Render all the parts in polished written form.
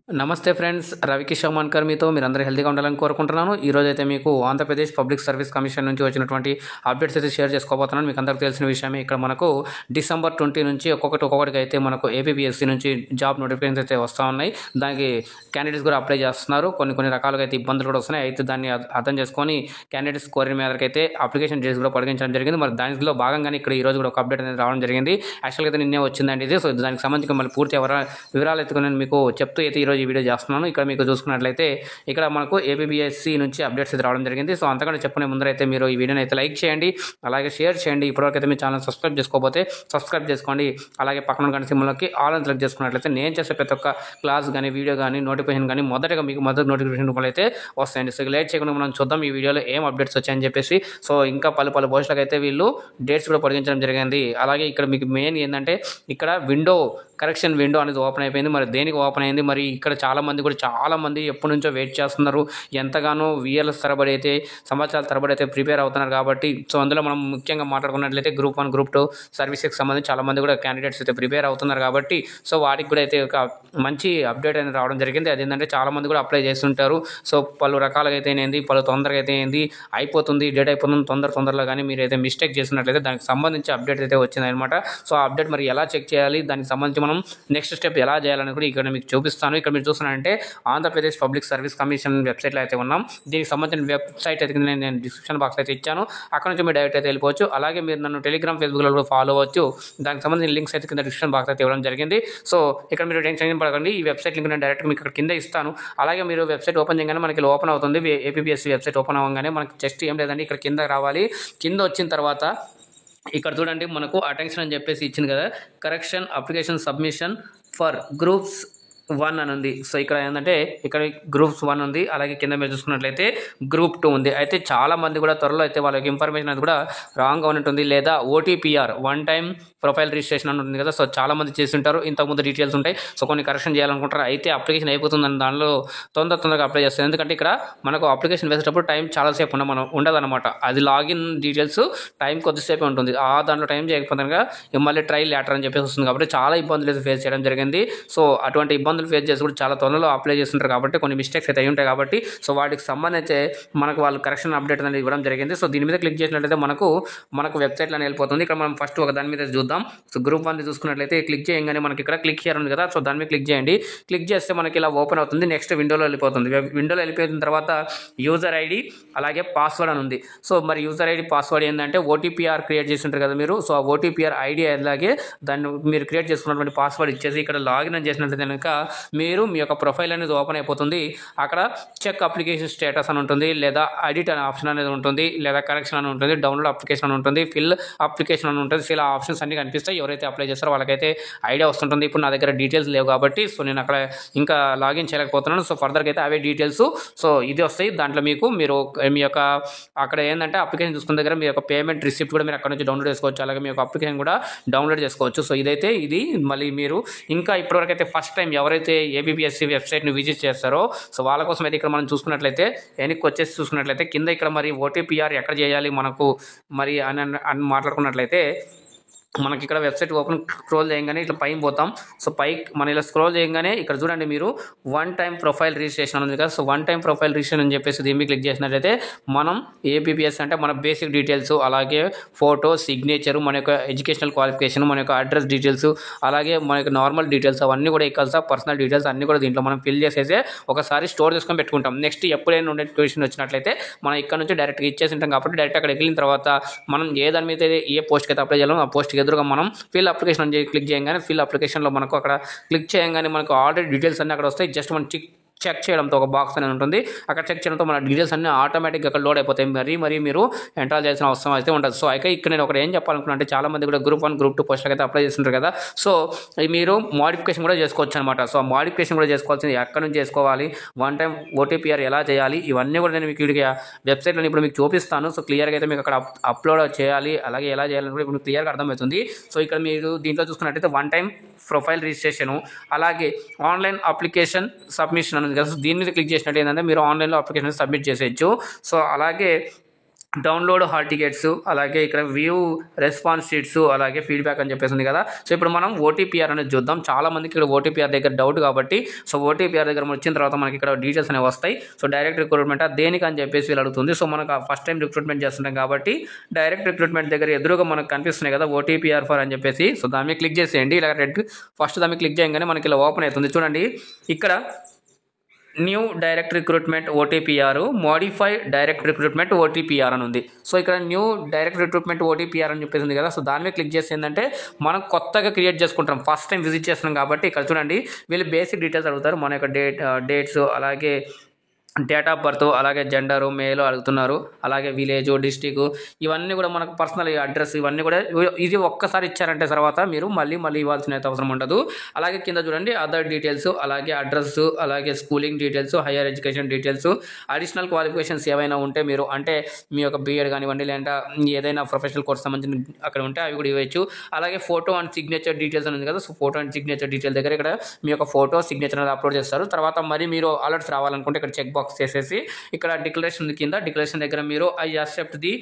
నమస్తే ఫ్రెండ్స్, రవికిషోర్ మన్కర్ మీతో మీరందరూ హెల్తీగా ఉండాలని కోరుకుంటున్నాను. ఈరోజు అయితే మీకు ఆంధ్రప్రదేశ్ పబ్లిక్ సర్వీస్ కమిషన్ నుంచి వచ్చినటువంటి అప్డేట్స్ అయితే షేర్ చేసుకోబోతున్నాను. మీకు అందరికీ తెలిసిన విషయమే. ఇక్కడ మనకు డిసెంబర్ 20 నుంచి ఒక్కొక్కటిగా అయితే మనకు ఏపీపీఎస్సీ నుంచి జాబ్ నోటిఫికేషన్స్ అయితే వస్తూ ఉన్నాయి. దానికి క్యాండిడేట్స్ కూడా అప్లై చేస్తున్నారు. కొన్ని రకాలుగా అయితే ఇబ్బందులు కూడా వస్తున్నాయి. అయితే దాన్ని అర్థం చేసుకొని క్యాండిడేట్స్ కోరిన మేరకు అయితే అప్లికేషన్ డేట్స్ కూడా పొడిగించడం జరిగింది. మరి దానిలో భాగంగానే ఇక్కడ ఈ రోజు కూడా ఒక అప్డేట్ అనేది రావడం జరిగింది. యాక్చువల్గా అయితే నిన్నే వచ్చిందండి ఇది. సో దానికి సంబంధించి మళ్ళీ పూర్తి వివరాలు ఎత్తుకుని నేను మీకు చెప్తూ అయితే ఈరోజు ఈ వీడియో చేస్తున్నాను. ఇక్కడ మీకు చూసుకున్నట్లయితే ఇక్కడ మనకు ఏపీపీఎస్సీ నుంచి అప్డేట్స్ అయితే రావడం జరిగింది. సో అంతకంటే చెప్పుకునే ముందరైతే మీరు ఈ వీడియోని అయితే లైక్ చేయండి, అలాగే షేర్ చేయండి. ఇప్పటివరకు అయితే మీ ఛానల్ సబ్స్క్రైబ్ చేసుకోకపోతే సబ్స్క్రైబ్ చేసుకోండి. అలాగే పక్కన గంట సింబల్కి ఆల్ అని సెలెక్ట్ చేసుకున్నట్లయితే నేను చేసే ప్రతి ఒక్క క్లాస్ కానీ వీడియో కానీ నోటిఫికేషన్ కానీ మీకు మొదటి నోటిఫికేషన్ రూపంలో అయితే వస్తాయండి. సో లేట్ చేయకుండా మనం చూద్దాం ఈ వీడియోలో ఏం అప్డేట్స్ వచ్చాయని చెప్పేసి. సో ఇంకా పలు పోస్టులకు అయితే వీళ్ళు డేట్స్ కూడా పొడిగించడం జరిగింది. అలాగే ఇక్కడ మీకు మెయిన్ ఏంటంటే ఇక్కడ కరెక్షన్ విండో అనేది ఓపెన్ అయిపోయింది. మరి దేనికి ఓపెన్ అయింది? మరి ఇక్కడ చాలా మంది ఎప్పటి నుంచో వెయిట్ చేస్తున్నారు. ఎంతగానో వీఎల్ఎస్ తరబడి అయితే సంవత్సరాల తరబడి అయితే ప్రిపేర్ అవుతున్నారు కాబట్టి. సో అందులో మనం ముఖ్యంగా మాట్లాడుకున్నట్లయితే గ్రూప్ 1 గ్రూప్ 2 సర్వీసెస్కి సంబంధించి చాలా మంది కూడా క్యాండిడేట్స్ అయితే ప్రిపేర్ అవుతున్నారు కాబట్టి. సో వాటికి కూడా అయితే ఒక మంచి అప్డేట్ అనేది రావడం జరిగింది. అదేంటంటే చాలా మంది కూడా అప్లై చేస్తుంటారు. సో పలు రకాలుగా అయితే ఏంది, పలు తొందరగా అయితే ఏంది అయిపోతుంది, డేట్ అయిపోతుంది తొందరలో. కానీ మీరు అయితే మిస్టేక్ చేసినట్లయితే దానికి సంబంధించి అప్డేట్ అయితే వచ్చింది అనమాట. సో ఆ అప్డేట్ మరి ఎలా చెక్ చేయాలి, దానికి సంబంధించి మనం నెక్స్ట్ స్టెప్ ఎలా చేయాలని కూడా ఇక్కడ మీకు చూపిస్తాను. ఇక్కడ మీరు చూస్తున్నారంటే ఆంధ్రప్రదేశ్ పబ్లిక్ సర్వీస్ కమిషన్ వెబ్సైట్లో అయితే ఉన్నాం. దీనికి సంబంధించిన వెబ్సైట్ అయితే నేను డిస్క్రిప్షన్ బాక్స్ అయితే ఇచ్చాను. అక్కడ నుంచి మీరు డైరెక్ట్ అయితే వెళ్ళిపోవచ్చు. అలాగే మీరు నన్ను టెలిగ్రామ్, ఫేస్బుక్లో కూడా ఫాలో అవ్వచ్చు. దానికి సంబంధించిన లింక్స్ అయితే కింద డిస్క్రిప్షన్ బాక్స్ అయితే ఇవ్వడం జరిగింది. సో ఇక్కడ మీరు టెన్షన్ పడకండి, ఈ వెబ్సైట్ లింక్ నేను డైరెక్ట్గా మీకు ఇక్కడ కింద ఇస్తాను. అలాగే మీరు వెబ్సైట్ ఓపెన్ చేయగానే మనకి ఓపెన్ అవుతుంది. ఏపీపీఎస్సీ వెబ్సైట్ ఓపెన్ అవ్వగానే మనకి జస్ట్ ఏం లేదండి, ఇక్కడ కింద రావాలి. కింద వచ్చిన తర్వాత ఇక్కడ చూడండి, మనకు అటెన్షన్ అని చెప్పేసి ఇచ్చింది కదా, correction application submission for groups 1 అని ఉంది. సో ఇక్కడ ఏంటంటే ఇక్కడ గ్రూప్స్ 1 ఉంది. అలాగే కింద మీరు చూసుకున్నట్లయితే గ్రూప్ 2 ఉంది. అయితే చాలా మంది కూడా త్వరలో అయితే వాళ్ళకి ఇన్ఫర్మేషన్ అది కూడా రాంగ్గా ఉంటుంది, లేదా OTPR one time profile registration అని ఉంటుంది కదా. సో చాలా మంది చేస్తుంటారు, ఇంతకుముందు డీటెయిల్స్ ఉంటాయి. సో కొన్ని కరెక్షన్ చేయాలనుకుంటారు. అయితే అప్లికేషన్ అయిపోతుందని దానిలో తొందరగా అప్లై చేస్తారు. ఎందుకంటే ఇక్కడ మనకు అప్లికేషన్ వేసేటప్పుడు టైం చాలాసేపు మనం ఉండదన్నమాట. అది లాగిన్ డీటెయిల్స్ టైం కొద్దిసేపే ఉంటుంది. దాంట్లో టైం చేయకపోతే మళ్ళీ ట్రైల్ లెటర్ అని చెప్పేసి వస్తుంది. కాబట్టి చాలా ఇబ్బందులు అయితే ఫేస్ చేయడం జరిగింది. సో అటువంటి ఇబ్బందులు ఫేస్ చేసి కూడా చాలా తొందరలో అప్లై చేస్తుంటారు కాబట్టి కొన్ని మిస్టేక్స్ అయితే అయి ఉంటాయి. కాబట్టి సో వాటికి సంబంధించి మనకు వాళ్ళు కరెక్షన్ అప్డేట్ అనేది ఇవ్వడం జరిగింది. సో దీని మీద క్లిక్ చేసినట్లయితే మనకు వెబ్సైట్లో వెళ్ళిపోతుంది. ఇక్కడ మనం ఫస్ట్ ఒక దాని మీద చూద్దాం. సో గ్రూప్ 1 చూసుకున్నట్లయితే క్లిక్ చేయగానే మనకి ఇక్కడ క్లిక్ హియర్ ఉంది కదా. సో దాని మీద క్లిక్ చేయండి. క్లిక్ చేస్తే మనకి ఇలా ఓపెన్ అవుతుంది. నెక్స్ట్ విండోలో వెళ్ళిపోతుంది. విండోలో వెళ్ళిపోయిన తర్వాత యూజర్ ఐడి అలాగే పాస్వర్డ్ అని ఉంది. సో మరి యూజర్ ఐడి పాస్వర్డ్ ఏంటంటే ఓటీపీఆర్ క్రియేట్ చేసి ఉంటారు కదా మీరు. సో ఆ ఓటీపీఆర్ ఐడి అలాగే దాన్ని మీరు క్రియేట్ చేసుకున్నటువంటి పాస్వర్డ్ ఇచ్చేసి ఇక్కడ లాగిన్ చేసినట్లయితే కనుక మీరు మీ యొక్క ప్రొఫైల్ అనేది ఓపెన్ అయిపోతుంది. అక్కడ చెక్ అప్లికేషన్ స్టేటస్ అని ఉంటుంది, లేదా ఎడిట్ అనే ఆప్షన్ అనేది ఉంటుంది, లేదా కరెక్షన్ అని ఉంటుంది, డౌన్లోడ్ అప్లికేషన్ అని ఉంటుంది, ఫిల్ అప్లికేషన్ అని ఉంటుంది. ఇలా ఆప్షన్స్ అన్ని కనిపిస్తాయి. ఎవరైతే అప్లై చేస్తారో వాళ్ళకైతే ఐడియా వస్తుంటుంది. ఇప్పుడు నా దగ్గర డీటెయిల్స్ లేవు కాబట్టి సో నేను అక్కడ ఇంకా లాగిన్ చేయలేకపోతున్నాను. సో ఫర్దర్గా అయితే అవే డీటెయిల్స్ సో ఇది వస్తాయి. దాంట్లో మీరు మీ యొక్క అక్కడ ఏంటంటే అప్లికేషన్ చూసుకున్న దగ్గర మీ యొక్క పేమెంట్ రిసిప్ట్ కూడా మీరు అక్కడ నుంచి డౌన్లోడ్ చేసుకోవచ్చు. అలాగే మీ యొక్క అప్లికేషన్ కూడా డౌన్లోడ్ చేసుకోవచ్చు. సో ఇది మళ్ళీ మీరు ఇంకా ఇప్పటివరకు అయితే ఫస్ట్ టైం ఎవరైతే ఏపీపీఎస్సీ వెబ్సైట్ని విజిట్ చేస్తారో సో వాళ్ళ కోసం అయితే ఇక్కడ మనం చూసుకున్నట్లయితే వెనక్కి వచ్చేసి చూసుకున్నట్లయితే కింద ఇక్కడ మరి ఓటీపీఆర్ ఎక్కడ చేయాలి మనకు మరి అని మాట్లాడుకున్నట్లయితే మనకి ఇక్కడ వెబ్సైట్ ఓపెన్ స్క్రోల్ చేయగానే ఇట్లా పైన పోతాం. సో మనం ఇలా స్క్రోల్ చేయగానే ఇక్కడ చూడండి, మీరు వన్ టైం ప్రొఫైల్ రిజిస్ట్రేషన్ ఉంది కదా. So one time profile registration అని చెప్పేసి దీన్ని క్లిక్ చేసినట్లయితే మనం ఏపీపీఎస్ అంటే మన బేసిక్ డీటెయిల్స్, అలాగే ఫోటో, సిగ్నేచర్, మన యొక్క ఎడ్యుకేషనల్ క్వాలిఫికేషన్, మన యొక్క అడ్రస్ డీటెయిల్స్, అలాగే మన యొక్క నార్మల్ డీటెయిల్స్ అవన్నీ కూడా ఇక్కడ పర్సనల్ డీటెయిల్స్ అన్నీ కూడా దీంట్లో మనం ఫిల్ చేసేసి ఒకసారి స్టోర్ చేసుకొని పెట్టుకుంటాం. నెక్స్ట్ ఎప్పుడైనా ఉండే క్వశ్చన్ వచ్చినట్లయితే మనం ఇక్కడ నుంచి డైరెక్ట్గా ఇచ్చేసి ఉంటాం కాబట్టి డైరెక్ట్ అక్కడ వెళ్ళిన తర్వాత మనం ఏ దాని మీద ఏ పోస్ట్కి అయితే అప్లై చేయాలో ఆ పోస్ట్కి ఎదురుగా మనం ఫిల్ అప్లికేషన్ అని క్లిక్ చేయగానే ఫిల్ అప్లికేషన్లో మనకు అక్కడ క్లిక్ చేయగానే మనకు ఆల్రెడీ డీటెయిల్స్ అన్నీ అక్కడ వస్తాయి. జస్ట్ మనం చెక్ చేయడంతో ఒక బాక్స్ అనేది ఉంటుంది. అక్కడ చెక్ చేయడంతో మన డీటెయిల్స్ అన్నీ ఆటోమేటిక్గా అక్కడ లోడ్ అయిపోతాయి. మరి మీరు ఎంటర్ చేయాల్సిన అవసరం అయితే ఉంటుంది. సో అయితే ఇక్కడ నేను ఒకటి ఏం చెప్పాలనుకున్నా అంటే చాలా మంది కూడా గ్రూప్ 1 గ్రూప్ 2 పోస్టులకు అయితే అప్లై చేస్తుంటారు కదా. సో మీరు మోడిఫికేషన్ కూడా చేసుకోవచ్చు అనమాట. సో మోడిఫికేషన్ కూడా చేసుకోవాల్సింది ఎక్కడ నుంచి చేసుకోవాలి, వన్ టైం ఓటీపీఆర్ ఎలా చేయాలి, ఇవన్నీ కూడా నేను మీకు వెబ్సైట్లో ఇప్పుడు మీకు చూపిస్తాను. సో క్లియర్గా అయితే మీకు అక్కడ అప్లోడ్ చేయాలి, అలాగే ఎలా చేయాలని కూడా ఇప్పుడు క్లియర్గా అర్థమవుతుంది. సో ఇక్కడ మీరు దీంట్లో చూసుకున్నట్టయితే వన్ టైం ప్రొఫైల్ రిజిస్ట్రేషను, అలాగే ఆన్లైన్ అప్లికేషన్ సబ్మిషన్ అనేది కదా. దీని మీద క్లిక్ చేసినట్టు ఏంటంటే మీరు ఆన్లైన్లో అప్లికేషన్ సబ్మిట్ చేసేయచ్చు. సో అలాగే డౌన్లోడ్ హాల్ టికెట్స్, అలాగే ఇక్కడ వ్యూ రెస్పాన్స్ షీట్స్, అలాగే ఫీడ్బ్యాక్ అని చెప్పేసి ఉంది కదా. సో ఇప్పుడు మనం ఓటీపీఆర్ అనేది చూద్దాం. చాలా మందికి ఇక్కడ ఓటీపీఆర్ దగ్గర డౌట్ కాబట్టి, సో ఓటీపీఆర్ దగ్గర వచ్చిన తర్వాత మనకి ఇక్కడ డీటెయిల్స్ అనేవి వస్తాయి. సో డైరెక్ట్ రిక్రూట్మెంట్ దేనికి అని చెప్పేసి వీళ్ళు అడుగుతుంది. సో మనకు ఫస్ట్ టైం రిక్రూట్మెంట్ చేస్తుంటాం కాబట్టి డైరెక్ట్ రిక్రూట్మెంట్ దగ్గర ఎదురుగా మనకు కనిపిస్తున్నాయి కదా ఓటీపీఆర్ ఫర్ అని చెప్పేసి. సో దాని మీద క్లిక్ చేసేయండి. ఇలా రెడ్ ఫస్ట్ దాని మీద క్లిక్ చేయగానే మనకి ఇలా ఓపెన్ అవుతుంది. చూడండి ఇక్కడ new direct recruitment OTPR, modify direct recruitment OTPR అని ఉంది. సో ఇక్కడ న్యూ డైరెక్ట్ రిక్రూట్మెంట్ ఓటీపీఆర్ అని చెప్పేసి ఉంది కదా. సో దాని మీద క్లిక్ చేసి ఏంటంటే మనం కొత్తగా క్రియేట్ చేసుకుంటాం, ఫస్ట్ టైం విజిట్ చేస్తున్నాం కాబట్టి. ఇక్కడ చూడండి వీళ్ళు బేసిక్ డీటెయిల్స్ అడుగుతారు, మన యొక్క డేట్స్, అలాగే డేట్ ఆఫ్ బర్త్, అలాగే జెండరు, మేలు అడుగుతున్నారు, అలాగే విలేజ్, డిస్టిక్, ఇవన్నీ కూడా మనకు పర్సనల్ అడ్రస్, ఇవన్నీ కూడా ఇది ఒక్కసారి ఇచ్చారంటే తర్వాత మీరు మళ్ళీ ఇవ్వాల్సిన అవసరం ఉండదు. అలాగే కింద చూడండి అదర్ డీటెయిల్స్, అలాగే అడ్రస్, అలాగే schooling details, higher education details, additional qualifications ఏవైనా ఉంటే మీరు అంటే మీ యొక్క బీఎడ్ కానివ్వండి, లేదంటే ఏదైనా ప్రొఫెషనల్ కోర్స్ సంబంధించిన అక్కడ ఉంటే అవి కూడా ఇవ్వచ్చు. అలాగే ఫోటో అండ్ సిగ్నేచర్ డీటెయిల్స్ అనేది కదా. So photo and signature detail దగ్గర ఇక్కడ మీ యొక్క ఫోటో సిగ్నేచర్ అనేది అప్లోడ్ చేస్తారు. తర్వాత మరి మీరు అలర్ట్స్ రావాలనుకుంటే ఇక్కడ చెక్ బాక్స్ చేసేసి ఇక్కడ డిక్లరేషన్ ఉంది కింద, డిక్లరేషన్ దగ్గర మీరు ఐ యాక్సెప్ట్ ది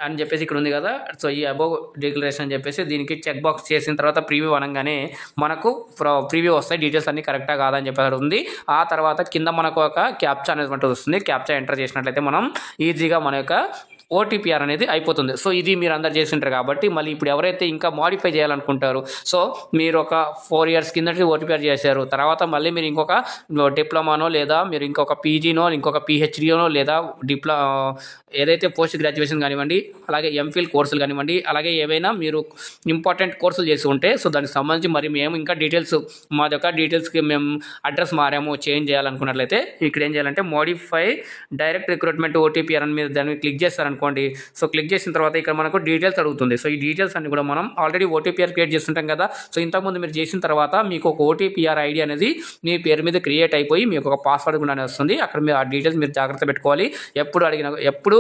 అని చెప్పేసి ఇక్కడ ఉంది కదా. సో ఈ అబోవ్ డిక్లరేషన్ అని చెప్పేసి దీనికి చెక్ బాక్స్ చేసిన తర్వాత ప్రీవ్యూ అనగానే మనకు ప్రీవ్యూ వస్తాయి, డీటెయిల్స్ అన్ని కరెక్టా కాదని చెప్పేసి ఉంది. ఆ తర్వాత కింద మనకు ఒక క్యాప్చా అనేది వస్తుంది. క్యాప్చా ఎంటర్ చేసినట్లయితే మనం ఈజీగా మన యొక్క ఓటీపీఆర్ అనేది అయిపోతుంది. సో ఇది మీరు అందరు చేసింటారు కాబట్టి మళ్ళీ ఇప్పుడు ఎవరైతే ఇంకా మాడిఫై చేయాలనుకుంటారు, సో మీరు ఒక 4 years కిందటి ఓటీపీఆర్ చేశారు, తర్వాత మళ్ళీ మీరు ఇంకొక డిప్లొమానో లేదా మీరు ఇంకొక పీజీనో ఇంకొక పిహెచ్డీనో లేదా ఏదైతే పోస్ట్ గ్రాడ్యుయేషన్ కానివ్వండి, అలాగే ఎంఫిల్ కోర్సులు కానివ్వండి, అలాగే ఏవైనా మీరు ఇంపార్టెంట్ కోర్సులు చేసి ఉంటే సో దానికి సంబంధించి మరి మేము ఇంకా డీటెయిల్స్ మా యొక్క డీటెయిల్స్కి మేము అడ్రస్ మారాము చేంజ్ చేయాలనుకున్నట్లయితే ఇక్కడ ఏం చేయాలంటే మోడిఫై డైరెక్ట్ రిక్రూట్మెంట్ ఓటీపీఆర్ అని మీరు దాన్ని క్లిక్ చేస్తారనుకోండి. సో క్లిక్ చేసిన తర్వాత ఇక్కడ మనకు డీటెయిల్స్ అడుగుతుంది. సో ఈ డీటెయిల్స్ అన్ని కూడా మనం ఆల్రెడీ ఓటీపీఆర్ క్రియేట్ చేస్తుంటాం కదా. సో ఇంతకుముందు మీరు చేసిన తర్వాత మీకు ఒక ఓటీపీఆర్ ఐడి అనేది మీ పేరు మీద క్రియేట్ అయిపోయి మీకు ఒక పాస్వర్డ్ కూడా వస్తుంది. అక్కడ మీరు ఆ డీటెయిల్స్ మీరు జాగ్రత్త పెట్టుకోవాలి. ఎప్పుడు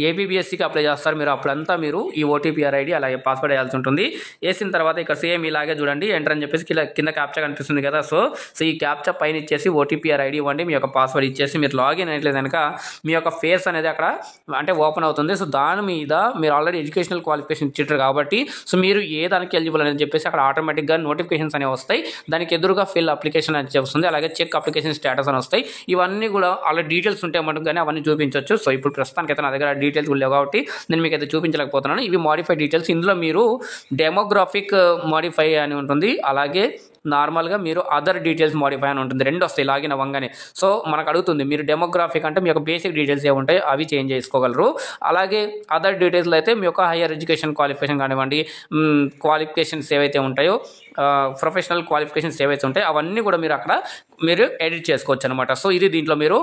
ఏపీపీఎస్సీకి అప్లై చేస్తారు మీరు, అప్పుడంతా మీరు ఈ ఓటీపీఆర్ ఐడి అలాగే పాస్వర్డ్ వేయాల్సి ఉంటుంది. వేసిన తర్వాత ఇక్కడ సేమ్ ఇలాగే చూడండి ఎంటర్ అని చెప్పేసి కింద క్యాప్చా కనిపిస్తుంది కదా. సో ఈ క్యాప్చా పైన ఇచ్చేసి ఓటీపీఆర్ ఐడి ఇవ్వండి, మీ యొక్క పాస్వర్డ్ ఇచ్చేసి మీరు లాగిన్ అయినట్లేదు కనుక మీ యొక్క ఫేస్ అనేది అక్కడ అంటే ఓపెన్ అవుతుంది. సో దాని మీద మీరు ఆల్రెడీ ఎడ్యుకేషనల్ క్వాలిఫికేషన్ ఇచ్చారు కాబట్టి సో మీరు ఏ దానికి ఎలిజిబుల్ అని చెప్పేసి అక్కడ ఆటోమేటిక్గా నోటిఫికేషన్స్ అనేవి వస్తాయి. దానికి ఎదురుగా ఫిల్ అప్లికేషన్ అని వస్తుంది, అలాగే చెక్ అప్లికేషన్ స్టేటస్ అని వస్తాయి. ఇవన్నీ కూడా ఆల్రెడీ డీటెయిల్స్ ఉంటే మటుకు కానీ అవన్నీ చూపించవచ్చు. సో ఇప్పుడు ప్రస్తుతానికి అయితే నా దగ్గర డీటెయిల్స్ లేవు కాబట్టి నేను మీకు అయితే చూపించలేకపోతున్నాను. ఇవి మాడిఫై డీటెయిల్స్. ఇందులో మీరు డెమోగ్రాఫిక్ మాడిఫై అని ఉంటుంది, అలాగే నార్మల్గా మీరు అదర్ డీటెయిల్స్ మాడిఫై అని ఉంటుంది. రెండు వస్తాయి లాగిన్ అవ్వగానే. సో మనకు అడుగుతుంది మీరు డెమోగ్రాఫిక్ అంటే మీ యొక్క బేసిక్ డీటెయిల్స్ ఏముంటాయి అవి చేంజ్ చేసుకోగలరు. అలాగే అదర్ డీటెయిల్స్లో అయితే మీ యొక్క హైయర్ ఎడ్యుకేషన్ క్వాలిఫికేషన్ కానివ్వండి, క్వాలిఫికేషన్స్ ఏవైతే ఉంటాయో ప్రొఫెషనల్ క్వాలిఫికేషన్స్ ఏవైతే ఉంటాయో అవన్నీ కూడా మీరు ఎడిట్ చేసుకోవచ్చు అనమాట. సో ఇది దీంట్లో మీరు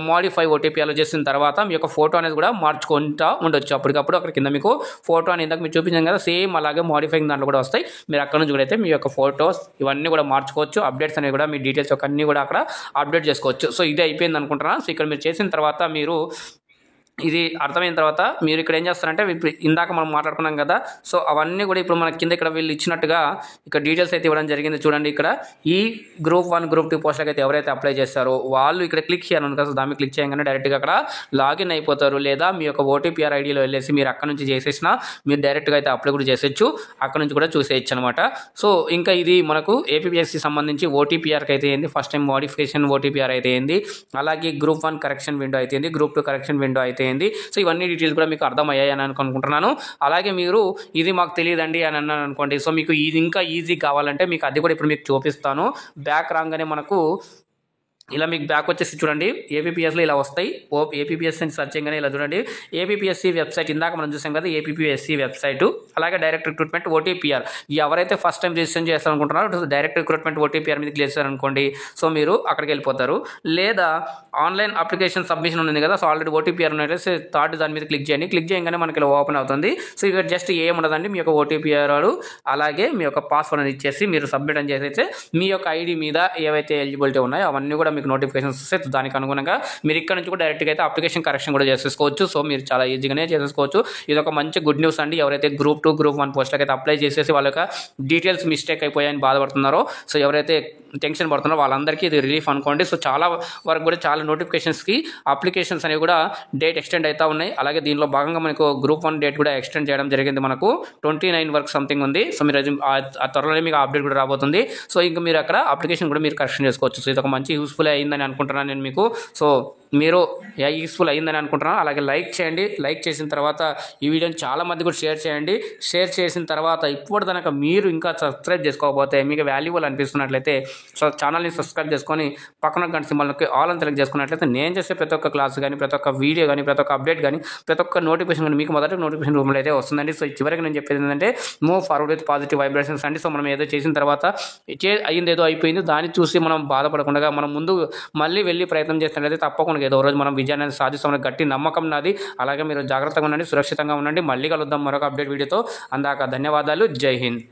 మాడిఫై ఓటీపీఆర్లో చేసిన తర్వాత మీ యొక్క ఫోటో అనేది కూడా మార్చుకుంటూ ఉండొచ్చు. అప్పటికప్పుడు అక్కడ కింద మీకు ఫోటో అని ఇందాక మీరు చూపించాం కదా, సేమ్ అలాగే మాడిఫైయింగ్ దాంట్లో కూడా వస్తాయి. మీరు అక్కడ నుంచి కూడా అయితే మీ యొక్క ఫోటోస్ ఇవన్నీ కూడా మార్చుకోవచ్చు. అప్డేట్స్ అనేవి కూడా మీ డీటెయిల్స్ యొక్క అన్నీ కూడా అక్కడ అప్డేట్ చేసుకోవచ్చు. సో ఇది అయిపోయింది అనుకుంటున్నాను. సో ఇక్కడ మీరు చేసిన తర్వాత మీరు ఇది అర్థమైన తర్వాత మీరు ఇక్కడ ఏం చేస్తారంటే ఇందాక మనం మాట్లాడుకున్నాం కదా. సో అవన్నీ కూడా ఇప్పుడు మనకి కింద ఇక్కడ వీళ్ళు ఇచ్చినట్టుగా ఇక్కడ డీటెయిల్స్ అయితే ఇవ్వడం జరిగింది. చూడండి ఇక్కడ ఈ గ్రూప్ 1 గ్రూప్ 2 పోస్టులకు అయితే ఎవరైతే అప్లై చేస్తారో వాళ్ళు ఇక్కడ క్లిక్ చేయాలని కదా. సో దాన్ని క్లిక్ చేయగానే డైరెక్ట్గా అక్కడ లాగిన్ అయిపోతారు. లేదా మీ యొక్క ఓటీపీఆర్ ఐడిలో వెళ్ళేసి మీరు అక్కడ నుంచి చేసేసినా మీరు డైరెక్ట్గా అయితే అప్లై కూడా చేసేయచ్చు, అక్కడ నుంచి కూడా చూసేయచ్చు అనమాట. సో ఇంకా ఇది మనకు ఏపీఎస్సీ సంబంధించి ఓటీపీఆర్కి అయితే ఏంది, ఫస్ట్ టైం మోడిఫికేషన్ ఓటీపీఆర్ అయితే ఏంది, అలాగే గ్రూప్ 1 కరెక్షన్ విండో అయితే ఏంది, గ్రూప్ 2 కరెక్షన్ విండో అయితే ఏంది. సో ఇవన్నీ డీటెయిల్స్ కూడా మీకు అర్థమయ్యాయి అని అనుకుంటున్నాను. అలాగే మీరు ఇది మాకు తెలియదండి అని అన్నాను అనుకోండి. సో మీకు ఇది ఇంకా ఈజీ కావాలంటే మీకు అది కూడా ఇప్పుడు మీకు చూపిస్తాను. బ్యాక్ రాగానే మనకు ఇలా మీకు బ్యాక్ వచ్చేసి చూడండి ఏపీఎస్లో ఇలా వస్తాయి. ఏపీఎస్సీ అని సెర్చ్ చేయగానే ఇలా చూడండి ఏపీఎస్సీ వెబ్సైట్ ఇందాక మనం చూసాం కదా ఏపీఎస్సీ వెబ్సైట్, అలాగే డైరెక్ట్ రిక్రూట్మెంట్ ఓటీపీఆర్. ఎవరైతే ఫస్ట్ టైం రిజిస్ట్రేషన్ చేస్తారనుకుంటున్నారో డైరెక్ట్ రిక్రూట్మెంట్ ఓటీపీఆర్ మీద క్లిక్ చేశారనుకోండి. సో మీరు అక్కడికి వెళ్ళిపోతారు. లేదా ఆన్లైన్ అప్లికేషన్ సబ్మిషన్ ఉంది కదా, సో ఆల్రెడీ ఓటీపీఆర్ ఉన్నట్లయితే థర్డ్ దాని మీద క్లిక్ చేయండి. క్లిక్ చేయగానే మనకి ఇలా ఓపెన్ అవుతుంది. సో ఇక్కడ జస్ట్ ఏముండదండి, మీ యొక్క ఓటీపీఆర్ అలాగే మీ యొక్క పాస్వర్డ్ అనేది ఇచ్చేసి మీరు సబ్మిట్ అని చేసేస్తే మీ యొక్క ఐడి మీద ఏవైతే ఎలిజిబిలిటీ ఉన్నాయో అవన్నీ కూడా మీకు నోటిఫికేషన్స్ వస్తే దానికి అనుగుణంగా మీరు ఇక్కడ నుంచి కూడా డైరెక్ట్గా అయితే అప్లికేషన్ కరెక్షన్ కూడా చేసేసుకోవచ్చు. సో మీరు చాలా ఈజీగానే చేసేసుకోవచ్చు. ఇది ఒక మంచి గుడ్ న్యూస్ అండి. ఎవరైతే గ్రూప్ 2 గ్రూప్ 1 పోస్టులకి అయితే అప్లై చేసేసి వాళ్ళ యొక్క డీటెయిల్స్ మిస్టేక్ అయిపోయాయని బాధపడుతున్నారో, సో ఎవరైతే టెన్షన్ పడుతున్నారో వాళ్ళందరికీ ఇది రిలీఫ్ అనుకోండి. సో చాలా వరకు కూడా చాలా నోటిఫికేషన్స్కి అప్లికేషన్స్ అనేవి కూడా డేట్ ఎక్స్టెండ్ అవుతా ఉన్నాయి. అలాగే దీనిలో భాగంగా మనకు గ్రూప్ 1 డేట్ కూడా ఎక్స్టెండ్ చేయడం జరిగింది. మనకు 29 వరకు సంథింగ్ ఉంది. సో మీరు ఆ త్వరలోనే మీకు అప్డేట్ కూడా రాబోతుంది. సో ఇంకా మీరు అక్కడ అప్లికేషన్ కూడా మీరు కరెక్షన్ చేసుకోవచ్చు. సో ఇది ఒక మంచి యూస్ఫుల్ అయ్యిందని అనుకుంటున్నాను నేను మీకు. సో మీరు యూస్ఫుల్ అయ్యిందని అనుకుంటున్నాను. అలాగే లైక్ చేయండి. లైక్ చేసిన తర్వాత ఈ వీడియోని చాలా మంది కూడా షేర్ చేయండి. షేర్ చేసిన తర్వాత ఇప్పుడు కనుక మీరు ఇంకా సబ్స్క్రైబ్ చేసుకోకపోతే, మీకు వాల్యుబుల్ అనిపిస్తున్నట్లయితే సో ఛానల్ని సబ్స్క్రైబ్ చేసుకొని పక్కన గంట సింబల్కి ఆల్ అని సెలెక్ట్ చేసుకున్నట్లయితే నేను చేసే ప్రతి ఒక్క క్లాస్ కానీ, ప్రతి ఒక్క వీడియో కానీ, ప్రతి ఒక్క అప్డేట్ కానీ, ప్రతి ఒక్క నోటిఫికేషన్ కానీ మీకు మొదటి నోటిఫికేషన్ రూమ్లో అయితే వస్తుందండి. సో చివరికి నేను చెప్పేది ఏంటంటే move forward with positive vibrations అండి. సో మనం ఏదో చేసిన తర్వాత అయ్యింది ఏదో అయిపోయింది, దాన్ని చూసి మనం బాధపడకుండా మనం ముందు మళ్ళీ వెళ్ళి ప్రయత్నం చేసినట్లయితే తప్పకుండా ఏదో రోజు మనం విజయాన్ని సాధిస్తామని గట్టి నమ్మకం నాది. అలాగే మీరు జాగ్రత్తగా ఉండండి, సురక్షితంగా ఉండండి. మళ్ళీ కలుద్దాం మరొక అప్డేట్ వీడియోతో. అందాక ధన్యవాదాలు. జై హింద్.